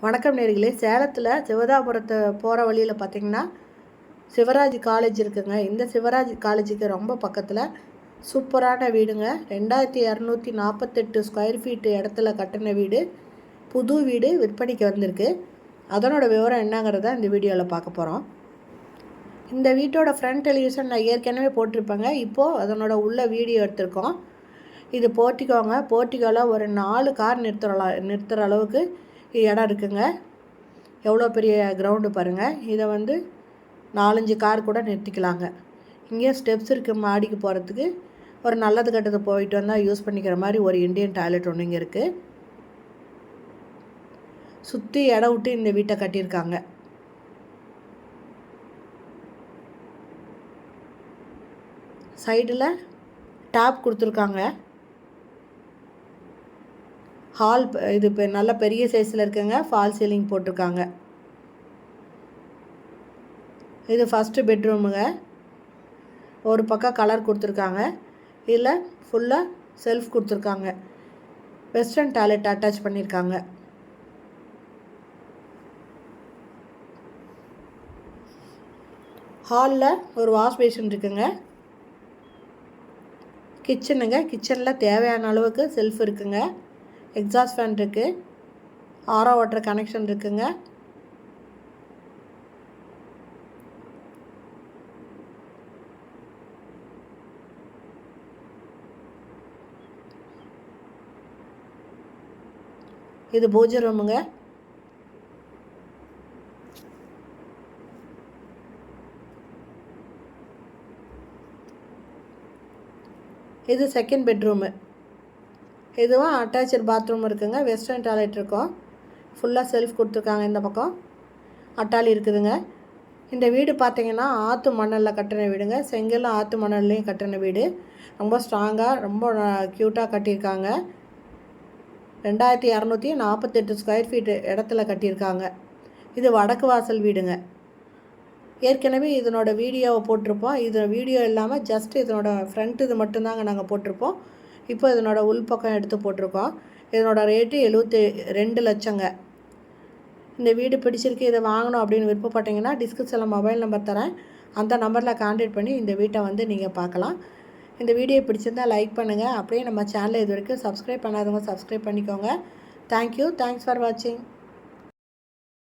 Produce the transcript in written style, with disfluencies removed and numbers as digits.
வணக்கம் நேர்களே. சேலத்தில் சிவதாபுரத்தை போகிற வழியில் பார்த்திங்கன்னா சிவராஜ் காலேஜ் இருக்குங்க. இந்த சிவராஜ் காலேஜுக்கு ரொம்ப பக்கத்தில் சூப்பரான வீடுங்க. 2248 ஸ்கொயர் ஃபீட்டு இடத்துல கட்டின வீடு, புது வீடு விற்பனைக்கு வந்திருக்கு. அதனோட விவரம் என்னங்கிறத இந்த வீடியோவில் பார்க்க போகிறோம். இந்த வீட்டோட ஃப்ரண்ட் டெலிவிஷன் நான் ஏற்கனவே போட்டிருப்பேங்க. இப்போது அதனோட உள்ள வீடியோ எடுத்திருக்கோம். இது போர்ட்டிகோங்க. போர்ட்டிகோவில் ஒரு 4 கார் நிறுத்துகிற அளவுக்கு இடம் இருக்குங்க. எவ்வளோ பெரிய கிரவுண்டு பாருங்கள். இதை 4-5 கார் கூட நிறுத்திக்கலாங்க. இங்கே ஸ்டெப்ஸ் இருக்குது. மாடிக்கு போகிறதுக்கு ஒரு நல்லது கட்டத்தை போயிட்டு வந்தால் யூஸ் பண்ணிக்கிற மாதிரி ஒரு இண்டியன் டாய்லெட் ஒன்று இங்கே இருக்குது. சுற்றி இடம் விட்டு இந்த வீட்டை கட்டியிருக்காங்க. சைடில் டேப் கொடுத்துருக்காங்க. ஹால் இது இப்போ நல்ல பெரிய சைஸில் இருக்குங்க. ஃபால் சீலிங் போட்டிருக்காங்க. இது ஃபஸ்ட்டு பெட்ரூமுங்க. ஒரு பக்கம் கலர் கொடுத்துருக்காங்க. இதில் ஃபுல்லாக செல்ஃப் கொடுத்துருக்காங்க. வெஸ்டர்ன் டாய்லெட் அட்டாச் பண்ணியிருக்காங்க. ஹாலில் ஒரு வாஷ் பேஷன் இருக்குங்க. கிச்சனுங்க. கிச்சனில் தேவையான அளவுக்கு செல்ஃப் இருக்குங்க. எக்ஸாஸ்ட் ஃபேன் இருக்குது. ஆரோ வாட்டர் கனெக்ஷன் இருக்குங்க. இது பூஜை ரூமுங்க. இது செகண்ட் பெட்ரூமு. இதுவும் அட்டாச்சு பாத்ரூம் இருக்குங்க. வெஸ்டர்ன் டாய்லெட் இருக்கும். ஃபுல்லாக செல்ஃப் கொடுத்துருக்காங்க. இந்த பக்கம் அட்டாலி இருக்குதுங்க. இந்த வீடு பார்த்திங்கன்னா ஆற்று மணலில் கட்டின வீடுங்க. செங்கலும் ஆற்று மணல்லையும் கட்டின வீடு. ரொம்ப ஸ்ட்ராங்காக ரொம்ப க்யூட்டாக கட்டியிருக்காங்க. 2248 ஸ்கொயர் ஃபீட்டு இடத்துல கட்டியிருக்காங்க. இது வடக்கு வாசல் வீடுங்க. ஏற்கனவே இதனோட வீடியோவை போட்டிருப்போம். இது வீடியோ இல்லாமல் ஜஸ்ட் இதனோட ஃப்ரண்ட் இது மட்டும்தாங்க நாங்கள் போட்டிருப்போம். இப்போ இதனோட உள்பக்கம் எடுத்து போட்டிருக்கோம். இதனோட ரேட்டு 72 லட்சங்க. இந்த வீடு பிடிச்சிருக்கு, இதை வாங்கணும் அப்படின்னு விருப்பப்பட்டீங்கன்னா டிஸ்கிரிப்ஷனில் மொபைல் நம்பர் தரேன். அந்த நம்பரில் கான்டாக்ட் பண்ணி இந்த வீட்டை நீங்கள் பார்க்கலாம். இந்த வீடியோ பிடிச்சிருந்தால் லைக் பண்ணுங்கள். அப்படியே நம்ம சேனலை இது வரைக்கும் சப்ஸ்கிரைப் பண்ணாதவங்க சப்ஸ்கிரைப் பண்ணிக்கோங்க. தேங்க்யூ. தேங்க்ஸ் ஃபார் வாட்சிங்.